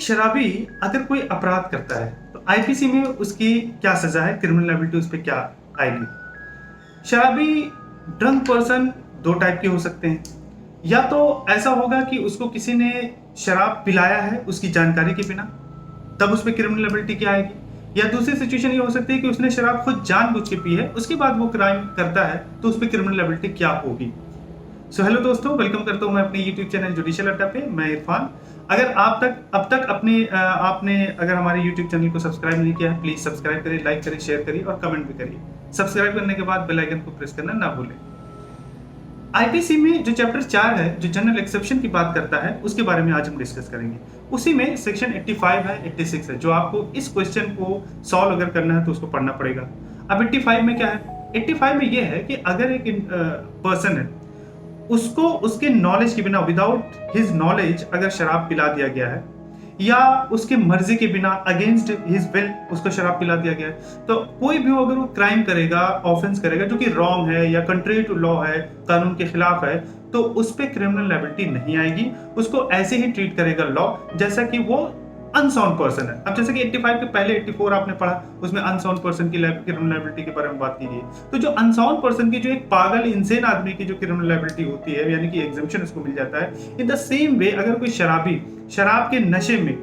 शराबी अगर कोई अपराध करता है तो आईपीसी में उसकी क्या सजा है, क्रिमिनल लायबिलिटी उस पर क्या आएगी। शराबी ड्रंक पर्सन दो टाइप के हो सकते हैं। या तो ऐसा होगा कि उसको किसी ने शराब पिलाया है उसकी जानकारी के बिना, तब उस पर क्रिमिनल लायबिलिटी क्या आएगी। या दूसरी सिचुएशन ये हो सकती है कि उसने शराब खुद जानबूझ के पी है, उसके बाद वो क्राइम करता है, तो उस पर क्रिमिनल लायबिलिटी क्या होगी। सो हेलो दोस्तों, वेलकम करता हूं मैं अपने यूट्यूब चैनल जुडिशियल अड्डा पे। मैं इरफान। अगर अब तक आपने अगर हमारे यूट्यूब चैनल को सब्सक्राइब नहीं किया है, प्लीज सब्सक्राइब करिए, लाइक करिए, शेयर करिए और कमेंट भी करिए। सब्सक्राइब करने के बाद बेल आइकन को प्रेस करना ना भूलें। आईपीसी में जो चैप्टर 4 है, जो जनरल एक्सेप्शन की बात करता है, उसके बारे में आज हम डिस्कस करेंगे। उसी में सेक्शन 85 है, 86 है, जो आपको इस क्वेश्चन को सॉल्व अगर करना है तो उसको पढ़ना पड़ेगा। अब 85 में क्या है? 85 में यह है कि अगर एक पर्सन है, उसको उसके नॉलेज के बिना, विदाउट हिज नॉलेज अगर शराब पिला दिया गया है, या उसके मर्जी के बिना, अगेंस्ट हिज विल उसको शराब पिला दिया गया है, तो कोई भी अगर वो क्राइम करेगा, ऑफेंस करेगा जो कि रॉन्ग है या कंट्री टू लॉ है, कानून के खिलाफ है, तो उस पर क्रिमिनल लायबिलिटी नहीं आएगी। उसको ऐसे ही ट्रीट करेगा लॉ जैसा कि वो अनसाउंड पर्सन है। अब जैसे कि 85 के पहले 84 आपने पढ़ा, उसमें अनसाउंड पर्सन की क्रिमिनल लायबिलिटी के बारे में बात की गई। तो जो अनसाउंड पर्सन की, जो एक पागल इंसेन आदमी की जो क्रिमिनल लायबिलिटी होती है, यानी कि एग्जम्पशन उसको मिल जाता है। इन द सेम वे अगर कोई शराबी शराब के नशे में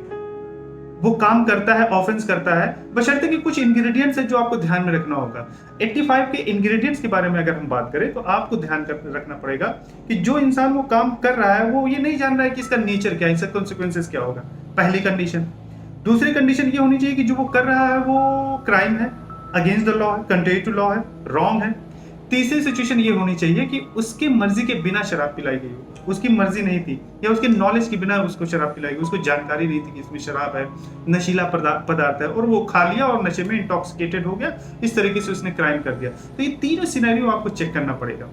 वो काम करता है, ऑफेंस करता है, बशर्ते कि कुछ इंग्रेडिएंट्स है जो आपको ध्यान में रखना होगा। 85 के इंग्रेडिएंट्स के बारे में अगर हम बात करें तो आपको ध्यान रखना पड़ेगा कि जो इंसान वो काम कर रहा है वो ये नहीं जान रहा है कि इसका नेचर क्या है, इसका कॉन्सिक्वेंसेस क्या होगा, पहली कंडीशन। दूसरी कंडीशन ये होनी चाहिए कि जो वो कर रहा है वो क्राइम है, अगेंस्ट द लॉ है, कंट्री टू लॉ है, रॉन्ग है। तीसरी सिचुएशन ये होनी चाहिए कि उसकी मर्जी के बिना शराब पिलाई गई हो, उसकी मर्जी नहीं थी, या उसके नॉलेज के बिना उसको शराब पिलाई गई, उसको जानकारी नहीं थी कि इसमें शराब है, नशीला पदार्थ है, और वो खा लिया और नशे में इंटॉक्सिकेटेड हो गया, इस तरीके से उसने क्राइम कर दिया। तो ये तीनों सिनेरियो आपको चेक करना पड़ेगा।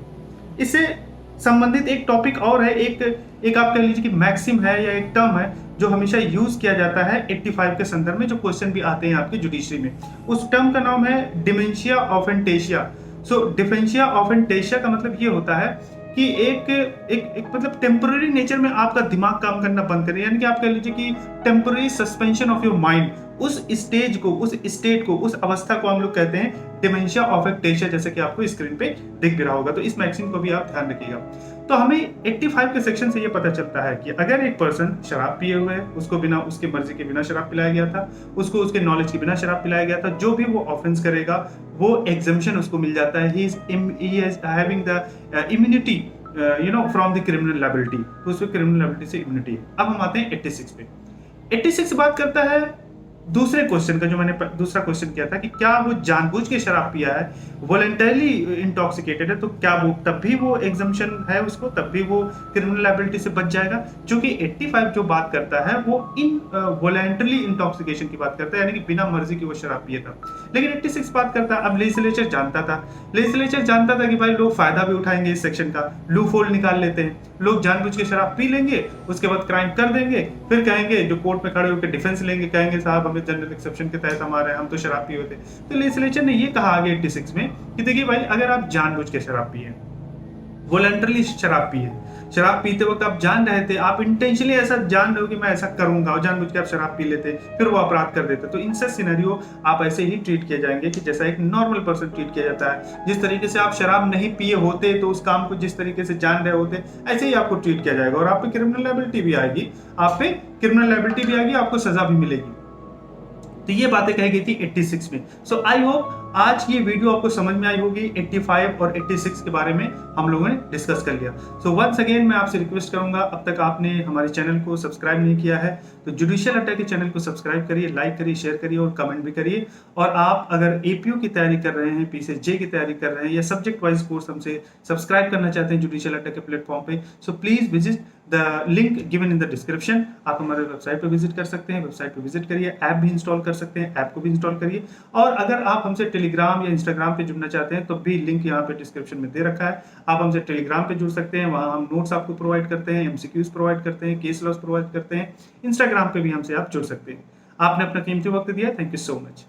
इससे संबंधित एक टॉपिक और है, एक आप कह लीजिए कि मैक्सिम है या एक टर्म है जो हमेशा यूज किया जाता है 85 के संदर्भ में, जो क्वेश्चन भी आते हैं आपके जुडिशरी में। उस टर्म का नाम है डिमेंशिया ऑफेंटेशिया। सो डिमेंशिया ऑफेंटेशिया का मतलब ये होता है कि एक मतलब टेम्पररी नेचर में आपका दिमाग काम करना बंद करे, यानी कि आप कह लीजिए कि temporary suspension of your mind. उस स्टेज को, उस स्टेट को, उस अवस्था को हम लोग कहते हैं डिमेंशिया ऑफेंटेशिया, जैसे कि आपको स्क्रीन पे दिख भी रहा होगा। तो इस मैक्सिम को भी आप ध्यान रखिएगा। तो हमें 85 के सेक्शन से ये पता चलता है कि अगर एक पर्सन शराब पिए हुए है, उसको बिना उसके मर्जी के बिना शराब पिलाया गया था, उसको उसके नॉलेज के बिना शराब पिलाया गया था, जो भी वो ऑफेंस करेगा वो एग्जम्पशन उसको मिल जाता है। He is having the immunity from the criminal liability. तो उसको क्रिमिनल लायबिलिटी से इम्यूनिटी है। अब हम आते हैं 86 पे। 86 बात करता है दूसरे क्वेश्चन का, जो मैंने दूसरा क्वेश्चन किया था कि क्या वो जानबूझ के शराब पिया है, वॉलंटरली इंटॉक्सिकेटेड है, तो क्या वो तब भी वो एग्जम्पशन है उसको, तब भी वो क्रिमिनल लायबिलिटी से बच जाएगा। क्योंकि 85 जो बात करता है वो इन वॉलंटरली इंटॉक्सिकेशन की बात करता है, यानी कि बिना मर्जी की वो शराब पिया था। लेकिन 86 बात करता है, अब लेजिस्लेचर जानता था कि भाई लोग फायदा भी उठाएंगे इस सेक्शन का, लूप होल निकाल लेते हैं, लोग जानबूझ के शराब पी लेंगे, उसके बाद क्राइम कर देंगे, फिर कहेंगे, जो कोर्ट में खड़े होकर डिफेंस लेंगे, कहेंगे साहब हमें जनरल एक्सेप्शन के तहत हमारे, हम तो शराब पिए थे। तो लेजिस्लेचर ने ये कहा आगे 86 में कि देखिए भाई, अगर आप जानबूझ के शराब पिए, वॉलंटरली शराब पिए, शराब पीते वक्त आप जान रहे थे, आप इंटेंशनली ऐसा जान रहे हो कि मैं ऐसा करूंगा, और जानबूझ के आप शराब पी लेते, फिर वो अपराध कर देते, तो इन सब सिनेरियो आप ऐसे ही ट्रीट किए जाएंगे कि जैसा एक नॉर्मल पर्सन ट्रीट किया जाता है। जिस तरीके से आप शराब नहीं पिए होते तो उस काम को जिस तरीके से जान रहे होते, ऐसे ही आपको ट्रीट किया जाएगा, और आप पे क्रिमिनल लायबिलिटी भी आएगी, आपको सजा भी मिलेगी। तो ये बातें कही गई थी 86 में। सो आई होप आज ये वीडियो आपको समझ में आई होगी। 85 और 86 के बारे में हम लोगों ने डिस्कस कर लिया। सो वंस अगेन मैं आपसे रिक्वेस्ट करूंगा, अब तक आपने हमारे चैनल को सब्सक्राइब नहीं किया है तो जुडिशियल अड्डा के चैनल को सब्सक्राइब करिए, लाइक करिए, शेयर करिए और कमेंट भी करिए। और आप अगर एपीओ की तैयारी कर रहे हैं, पीसीजे की तैयारी कर रहे हैं, या सब्जेक्ट वाइज कोर्स हमसे सब्सक्राइब करना चाहते हैं जुडिशियल अड्डा के प्लेटफॉर्म पे, so please visit the link given in the description. आप हमारे वेबसाइट पे विजिट कर सकते हैं, वेबसाइट पे विजिट करिए, ऐप भी इंस्टॉल कर सकते हैं, ऐप को भी इंस्टॉल करिए। और अगर आप हमसे टेलीग्राम या इंस्टाग्राम पे जुड़ना चाहते हैं तो भी लिंक यहाँ पे डिस्क्रिप्शन में दे रखा है। आप हमसे टेलीग्राम पे जुड़ सकते हैं, वहाँ हम नोट्स आपको प्रोवाइड करते हैं, एमसीक्यूज प्रोवाइड करते हैं, केस लॉस प्रोवाइड करते हैं। इंस्टाग्राम पे भी हमसे आप जुड़ सकते हैं। आपने अपना कीमती वक्त दिया, थैंक यू सो मच।